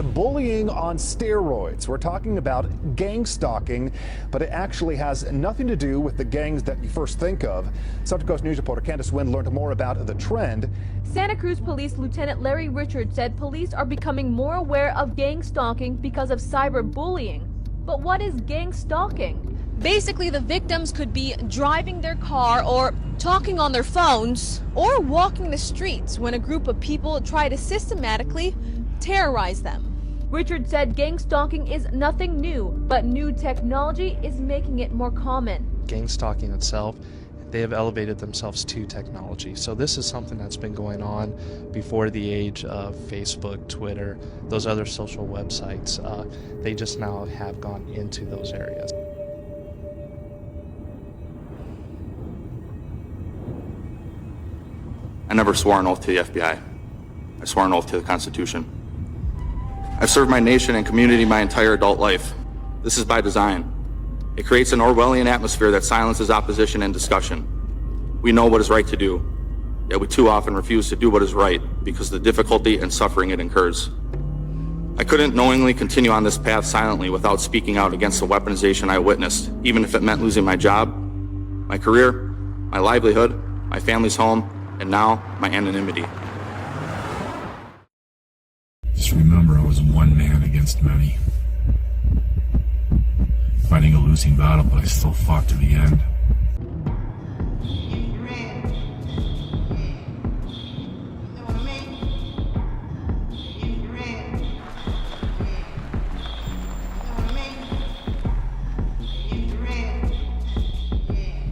Bullying on steroids. We're talking about gangstalking, but it actually has nothing to do with the gangs that you first think of. Central Coast News reporter Candace Wynn learned more about the trend. Santa Cruz Police Lieutenant Larry Richards said police are becoming more aware of gang stalking because of cyberbullying. But what is gang stalking? Basically, the victims could be driving their car or talking on their phones or walking the streets when a group of people try to systematically terrorize them. Richard said gang stalking is nothing new, but new technology is making it more common. Gang stalking itself, they have elevated themselves to technology. So this is something that's been going on before the age of Facebook, Twitter, those other social websites. They just now have gone into those areas. I never swore an oath to the FBI. I swore an oath to the Constitution. I've served my nation and community my entire adult life. This is by design. It creates an Orwellian atmosphere that silences opposition and discussion. We know what is right to do, yet we too often refuse to do what is right because of the difficulty and suffering it incurs. I couldn't knowingly continue on this path silently without speaking out against the weaponization I witnessed, even if it meant losing my job, my career, my livelihood, my family's home, and now my anonymity. Just remember, I was one man against many. Fighting a losing battle, but I still fought to the end.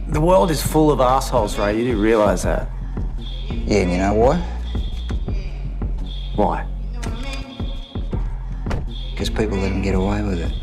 The world is full of assholes, Ray. You do realize that? Yeah, and you know why? Why? Because people let them get away with it.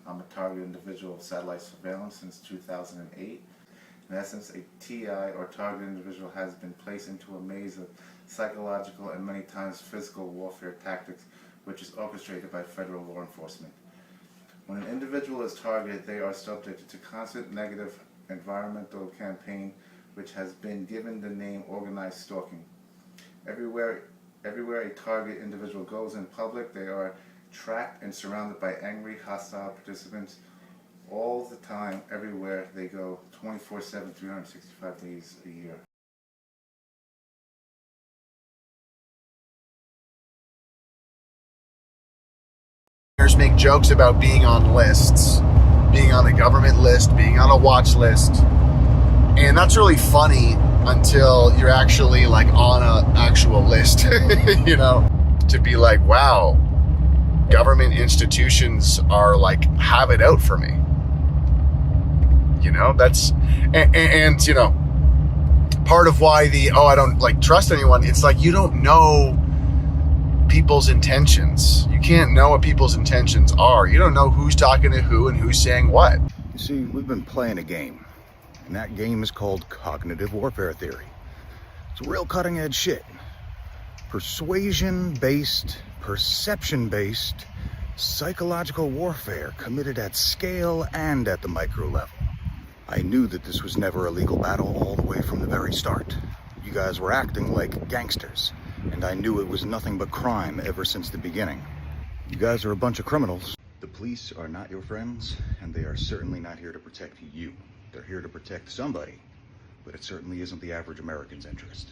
I'm a targeted individual of satellite surveillance since 2008. In essence, a TI or targeted individual has been placed into a maze of psychological and many times physical warfare tactics which is orchestrated by federal law enforcement. When an individual is targeted, they are subjected to constant negative environmental campaign which has been given the name organized stalking. Everywhere a target individual goes in public, they are tracked and surrounded by angry, hostile participants all the time, everywhere they go, 24/7, 365 days a year. Make jokes about being on lists, being on a government list, being on a watch list, and that's really funny until you're actually like on an actual list, you know, to be like, wow, government institutions are like, have it out for me. You know, that's, and you know, part of why I don't like trust anyone, it's like you don't know people's intentions. You can't know what people's intentions are. You don't know who's talking to who and who's saying what. You see, we've been playing a game, and that game is called cognitive warfare theory. It's real cutting edge shit. Persuasion-based, perception-based, psychological warfare committed at scale and at the micro level. I knew that this was never a legal battle all the way from the very start. You guys were acting like gangsters, and I knew it was nothing but crime ever since the beginning. You guys are a bunch of criminals. The police are not your friends, and they are certainly not here to protect you. They're here to protect somebody, but it certainly isn't the average American's interest.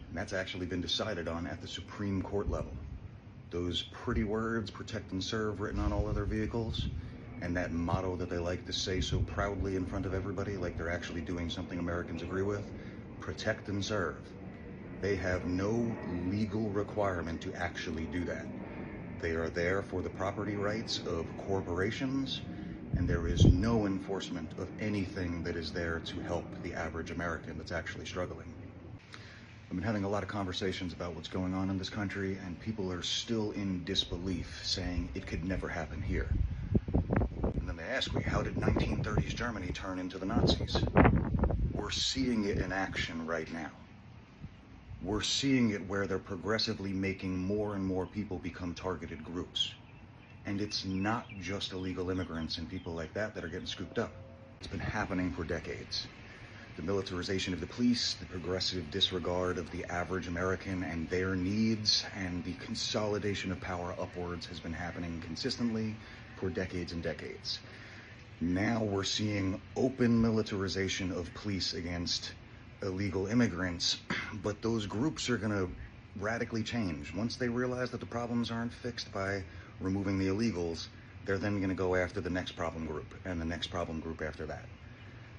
And that's actually been decided on at the Supreme Court level. Those pretty words, protect and serve, written on all other vehicles, and that motto that they like to say so proudly in front of everybody, like they're actually doing something Americans agree with, protect and serve. They have no legal requirement to actually do that. They are there for the property rights of corporations, and there is no enforcement of anything that is there to help the average American that's actually struggling. I've been having a lot of conversations about what's going on in this country, and people are still in disbelief, saying it could never happen here. And then they ask me, how did 1930s Germany turn into the Nazis? We're seeing it in action right now. We're seeing it where they're progressively making more and more people become targeted groups. And it's not just illegal immigrants and people like that are getting scooped up. It's been happening for decades. The militarization of the police, the progressive disregard of the average American and their needs, and the consolidation of power upwards has been happening consistently for decades and decades. Now we're seeing open militarization of police against illegal immigrants, but those groups are going to radically change. Once they realize that the problems aren't fixed by removing the illegals, they're then going to go after the next problem group and the next problem group after that.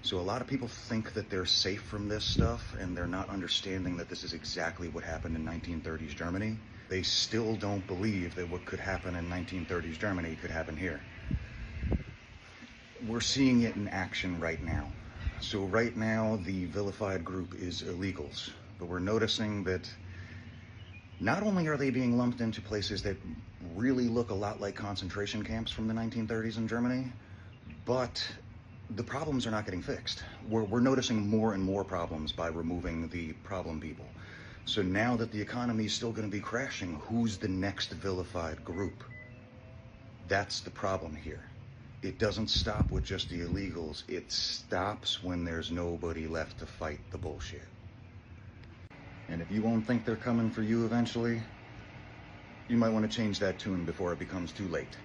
So a lot of people think that they're safe from this stuff, and they're not understanding that this is exactly what happened in 1930s Germany. They still don't believe that what could happen in 1930s Germany could happen here. We're seeing it in action right now. So right now, the vilified group is illegals, but we're noticing that not only are they being lumped into places that really look a lot like concentration camps from the 1930s in Germany, but the problems are not getting fixed. We're noticing more and more problems by removing the problem people. So now that the economy is still going to be crashing, who's the next vilified group? That's the problem here. It doesn't stop with just the illegals. It stops when there's nobody left to fight the bullshit. And if you won't think they're coming for you eventually, you might want to change that tune before it becomes too late.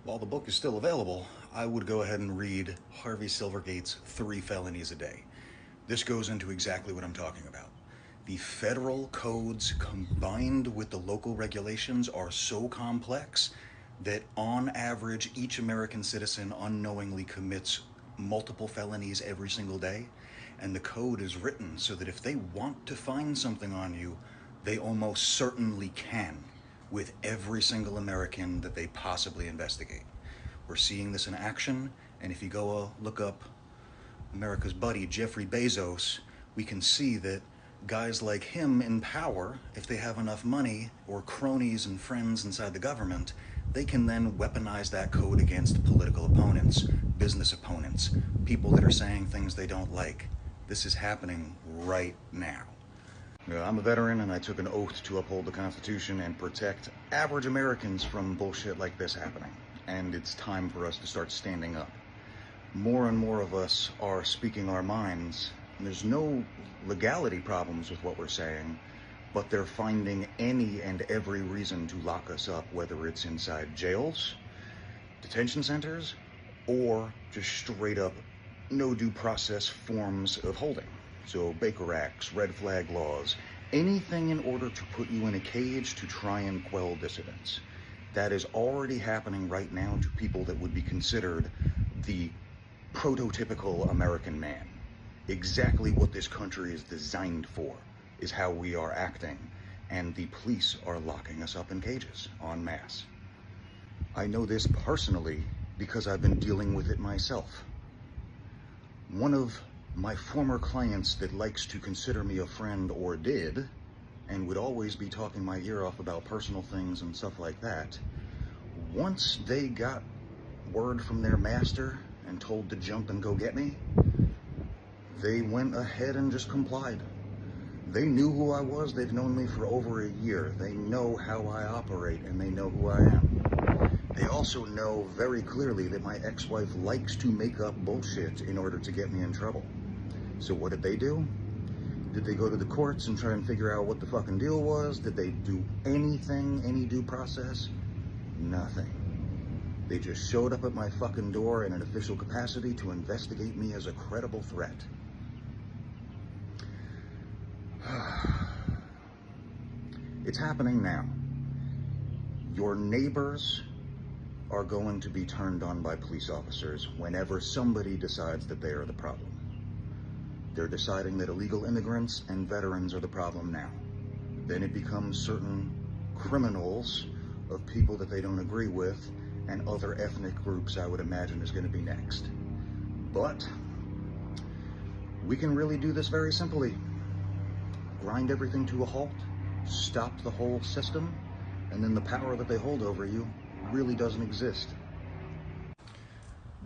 While the book is still available, I would go ahead and read Harvey Silvergate's 3 Felonies a Day. This goes into exactly what I'm talking about. The federal codes combined with the local regulations are so complex that on average, each American citizen unknowingly commits multiple felonies every single day. And the code is written so that if they want to find something on you, they almost certainly can with every single American that they possibly investigate. We're seeing this in action, and if you go look up America's buddy, Jeffrey Bezos, we can see that guys like him in power, if they have enough money or cronies and friends inside the government, they can then weaponize that code against political opponents, business opponents, people that are saying things they don't like. This is happening right now. I'm a veteran, and I took an oath to uphold the Constitution and protect average Americans from bullshit like this happening. And it's time for us to start standing up. More and more of us are speaking our minds. And there's no legality problems with what we're saying, but they're finding any and every reason to lock us up, whether it's inside jails, detention centers, or just straight up no due process forms of holding. So Baker Acts, red flag laws, anything in order to put you in a cage to try and quell dissidents. That is already happening right now to people that would be considered the prototypical American man. Exactly what this country is designed for is how we are acting, and the police are locking us up in cages en masse. I know this personally because I've been dealing with it myself. One of my former clients that likes to consider me a friend, or did, and would always be talking my ear off about personal things and stuff like that, once they got word from their master and told to jump and go get me, they went ahead and just complied. They knew who I was. They've known me for over a year. They know how I operate, and they know who I am. They also know very clearly that my ex-wife likes to make up bullshit in order to get me in trouble. So what did they do? Did they go to the courts and try and figure out what the fucking deal was? Did they do anything, any due process? Nothing. They just showed up at my fucking door in an official capacity to investigate me as a credible threat. It's happening now. Your neighbors are going to be turned on by police officers whenever somebody decides that they are the problem. They're deciding that illegal immigrants and veterans are the problem now. Then it becomes certain criminals of people that they don't agree with, and other ethnic groups, I would imagine, is going to be next. But we can really do this very simply. Grind everything to a halt, stop the whole system, and then the power that they hold over you really doesn't exist.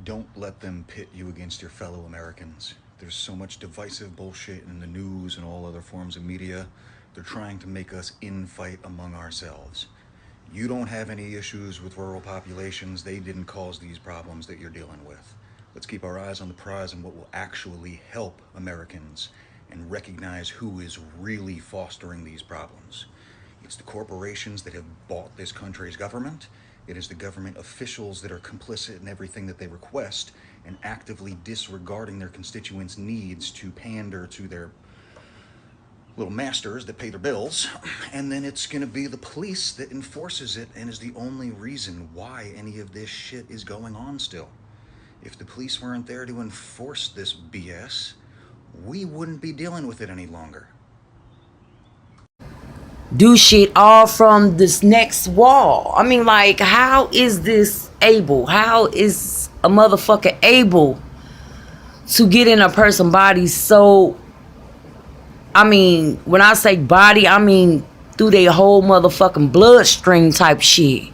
Don't let them pit you against your fellow Americans. There's so much divisive bullshit in the news and all other forms of media. They're trying to make us infight among ourselves. You don't have any issues with rural populations. They didn't cause these problems that you're dealing with. Let's keep our eyes on the prize and what will actually help Americans and recognize who is really fostering these problems. It's the corporations that have bought this country's government. It is the government officials that are complicit in everything that they request and actively disregarding their constituents' needs to pander to their little masters that pay their bills. And then it's going to be the police that enforces it and is the only reason why any of this shit is going on still. If the police weren't there to enforce this BS, we wouldn't be dealing with it any longer. Do shit all from this next wall. I mean, like, how is this able? How is a motherfucker able to get in a person's body? So, I mean, when I say body, I mean through their whole motherfucking bloodstream type shit.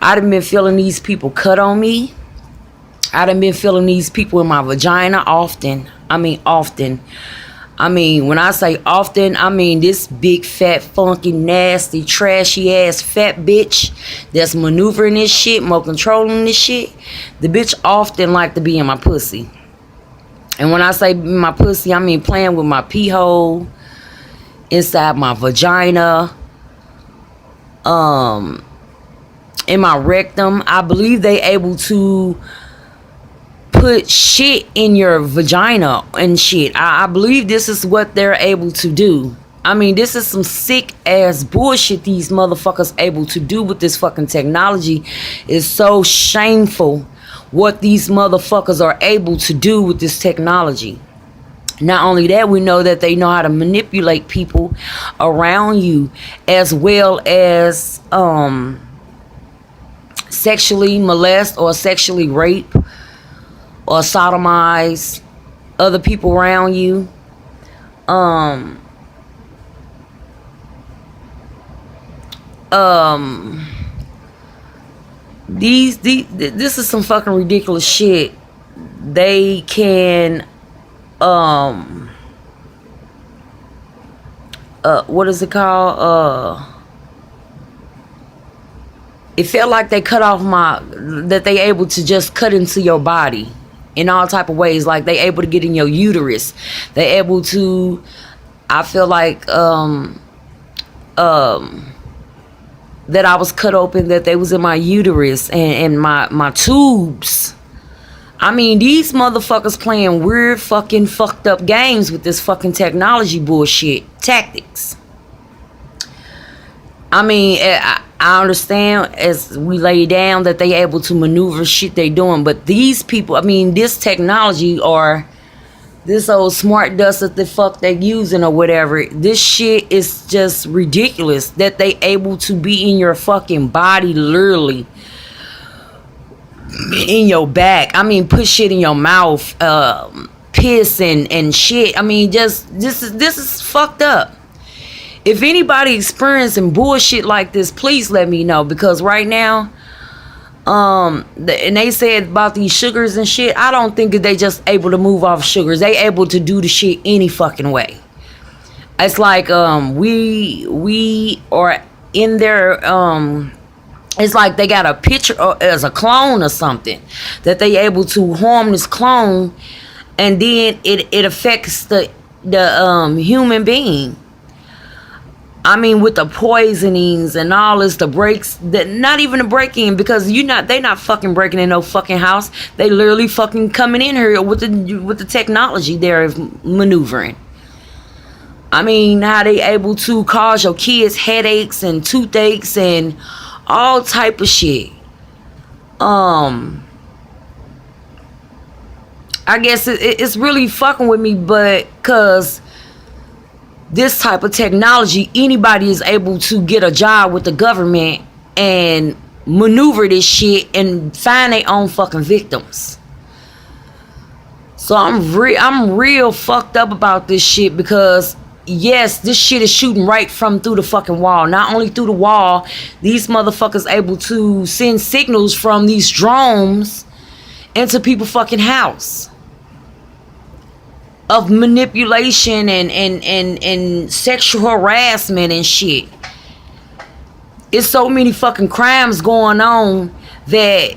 I done been feeling these people cut on me. I done been feeling these people in my vagina often. I mean, often. I mean, when I say often, I mean this big, fat, funky, nasty, trashy ass fat bitch that's maneuvering this shit, more controlling this shit. The bitch often like to be in my pussy. And when I say my pussy, I mean playing with my pee hole, inside my vagina, in my rectum. I believe they able to put shit in your vagina and shit. I believe this is what they're able to do. I mean, this is some sick ass bullshit these motherfuckers able to do with this fucking technology. It's so shameful what these motherfuckers are able to do with this technology. Not only that, we know that they know how to manipulate people around you, as well as sexually molest or sexually rape or sodomize other people around you. This is some fucking ridiculous shit. They can what is it called? It felt like they cut off that they able to just cut into your body in all type of ways. Like they able to get in your uterus. They able to, I feel like that I was cut open, that they was in my uterus and my tubes. I mean, these motherfuckers playing weird fucking fucked up games with this fucking technology bullshit tactics. I mean, I understand as we lay down that they able to maneuver shit they doing, but these people, I mean, this technology or this old smart dust that the fuck they using or whatever, this shit is just ridiculous that they able to be in your fucking body, literally in your back. I mean, put shit in your mouth, piss and shit. I mean, just this is fucked up. If anybody experiencing bullshit like this, please let me know, because right now, and they said about these sugars and shit, I don't think that they just able to move off sugars. They able to do the shit any fucking way. It's like we are in their it's like they got a picture as a clone or something, that they able to harm this clone, and then it affects the human being. I mean, with the poisonings and all this, the breaks, that not even a break-in, because they not fucking breaking in no fucking house. They literally fucking coming in here with the technology they're maneuvering. I mean, how they able to cause your kids headaches and toothaches and all type of shit. I guess it's really fucking with me, but cause this type of technology, anybody is able to get a job with the government and maneuver this shit and find their own fucking victims. So I'm real fucked up about this shit, because yes, this shit is shooting right from through the fucking wall. Not only through the wall, these motherfuckers able to send signals from these drones into people's fucking house of manipulation and sexual harassment and shit. It's so many fucking crimes going on that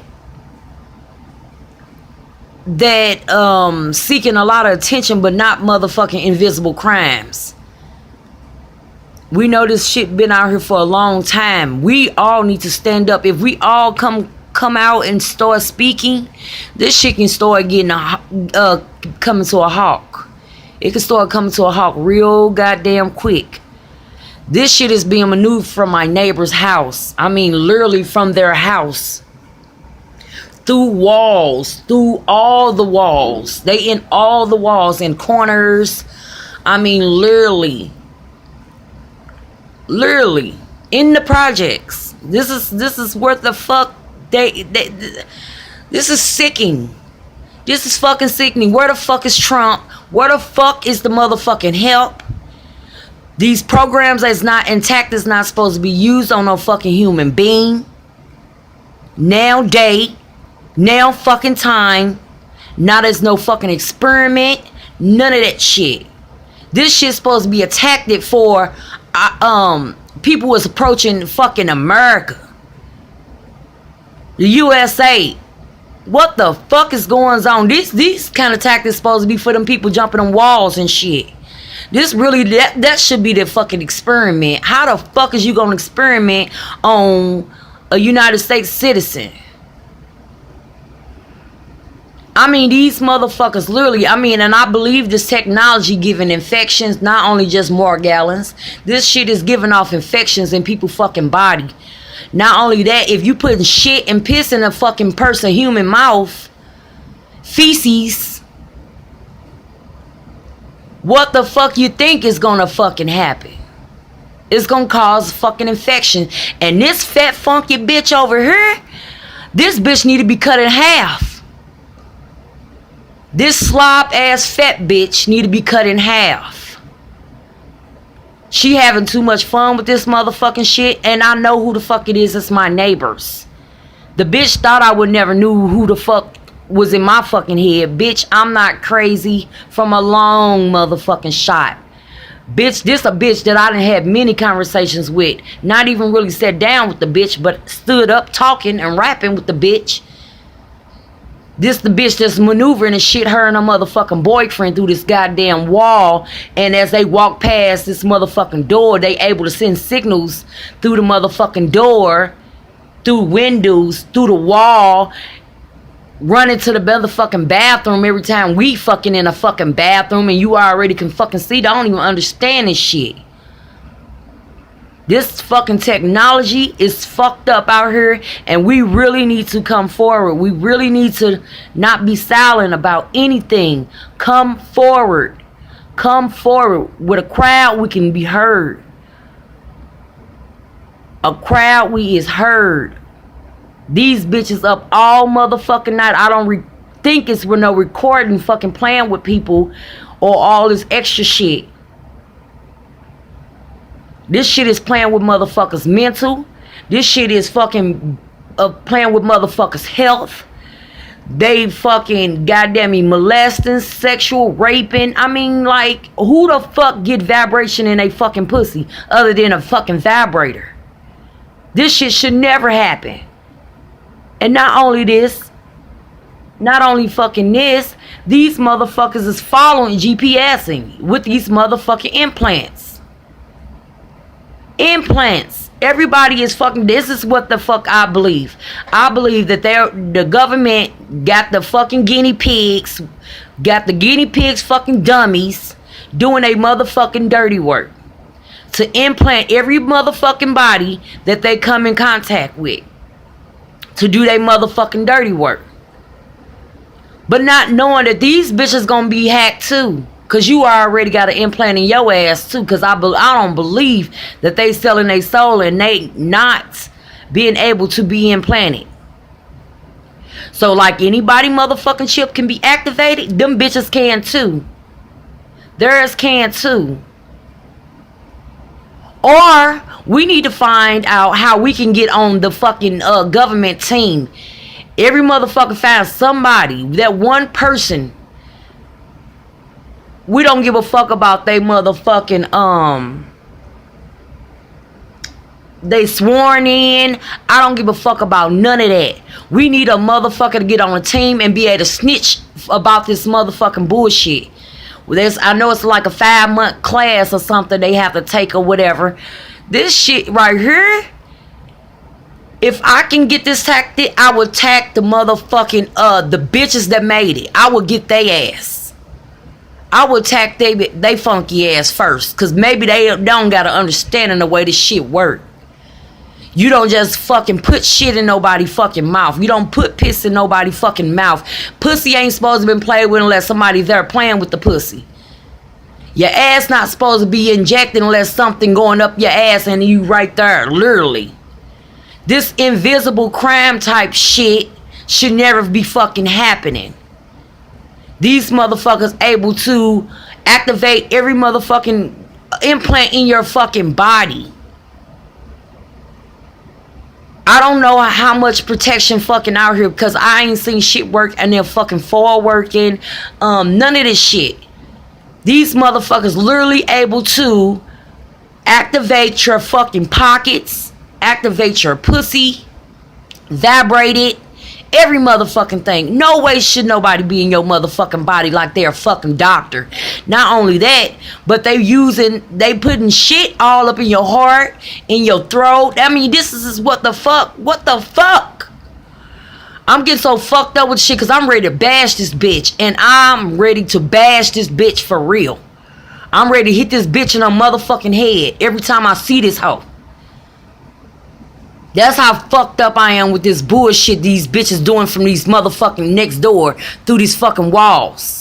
seeking a lot of attention, but not motherfucking invisible crimes. We know this shit been out here for a long time. We all need to stand up. If we all come out and start speaking, this shit can start getting coming to a halt. It can start coming to a halt real goddamn quick. This shit is being maneuvered from my neighbor's house. I mean, literally from their house. Through walls, through all the walls. They in all the walls, in corners. I mean, literally in the projects. This is what the fuck they this is sickening. This is fucking sickening. Where the fuck is Trump? Where the fuck is the motherfucking help? These programs that's not intact is not supposed to be used on no fucking human being. Now date, now fucking time. Not as no fucking experiment. None of that shit. This shit's supposed to be a tactic for people was approaching fucking America. The USA. What the fuck is going on? These kind of tactics supposed to be for them people jumping on walls and shit. This really, that should be the fucking experiment. How the fuck is you gonna experiment on a United States citizen? I mean, these motherfuckers literally, I mean, and I believe this technology giving infections, not only just more gallons. This shit is giving off infections in people's fucking body. Not only that, if you putting shit and piss in a fucking person, human mouth, feces, what the fuck you think is gonna fucking happen? It's gonna cause fucking infection. And this fat funky bitch over here, this bitch need to be cut in half. This slob ass fat bitch need to be cut in half. She having too much fun with this motherfucking shit, and I know who the fuck it is. It's my neighbors. The bitch thought I would never knew who the fuck was in my fucking head. Bitch, I'm not crazy from a long motherfucking shot. Bitch, this a bitch that I done had many conversations with. Not even really sat down with the bitch, but stood up talking and rapping with the bitch. This the bitch that's maneuvering and shit her and her motherfucking boyfriend through this goddamn wall. And as they walk past this motherfucking door, they able to send signals through the motherfucking door, through windows, through the wall, running to the motherfucking bathroom every time we fucking in a fucking bathroom, and you already can fucking see. They don't even understand this shit. This fucking technology is fucked up out here, and we really need to come forward. We really need to not be silent about anything. Come forward. Come forward. With a crowd, we can be heard. A crowd, we is heard. These bitches up all motherfucking night. I don't think it's with no recording fucking playing with people or all this extra shit. This shit is playing with motherfuckers' mental. This shit is fucking playing with motherfuckers' health. They fucking goddamn me molesting, sexual raping. I mean, like, who the fuck get vibration in a fucking pussy other than a fucking vibrator? This shit should never happen. And not only this, not only fucking this, these motherfuckers is following GPSing with these motherfucking implants. Implants. Everybody is fucking. This is what the fuck I believe. I believe that the government got the fucking guinea pigs, fucking dummies, doing a motherfucking dirty work to implant every motherfucking body that they come in contact with to do their motherfucking dirty work. But not knowing that these bitches gonna be hacked too. Cause you already got an implant in your ass too. Cause I don't believe that they selling their soul and they not being able to be implanted. So like anybody motherfucking chip can be activated, them bitches can too. Theirs can too. Or we need to find out how we can get on the fucking government team. Every motherfucker find somebody, that one person. We don't give a fuck about they motherfucking they sworn in. I don't give a fuck about none of that. We need a motherfucker to get on a team and be able to snitch about this motherfucking bullshit. I know it's like a 5-month class or something they have to take or whatever. This shit right here, if I can get this tactic, I will attack the motherfucking the bitches that made it. I will get they ass. I would attack they funky ass first. Cause maybe they don't got an understanding the way this shit work. You don't just fucking put shit in nobody fucking mouth. You don't put piss in nobody fucking mouth. Pussy ain't supposed to be played with unless somebody there playing with the pussy. Your ass not supposed to be injected unless something going up your ass and you right there, literally. This invisible crime type shit should never be fucking happening. These motherfuckers able to activate every motherfucking implant in your fucking body. I don't know how much protection fucking out here because I ain't seen shit work and they're fucking fall working. None of this shit. These motherfuckers literally able to activate your fucking pockets, activate your pussy, vibrate it. Every motherfucking thing. No way should nobody be in your motherfucking body like they're a fucking doctor. Not only that, but they putting shit all up in your heart, in your throat. I mean, this is what the fuck? What the fuck? I'm getting so fucked up with shit because I'm ready to bash this bitch. And I'm ready to bash this bitch for real. I'm ready to hit this bitch in her motherfucking head every time I see this hoe. That's how fucked up I am with this bullshit these bitches doing from these motherfucking next door through these fucking walls.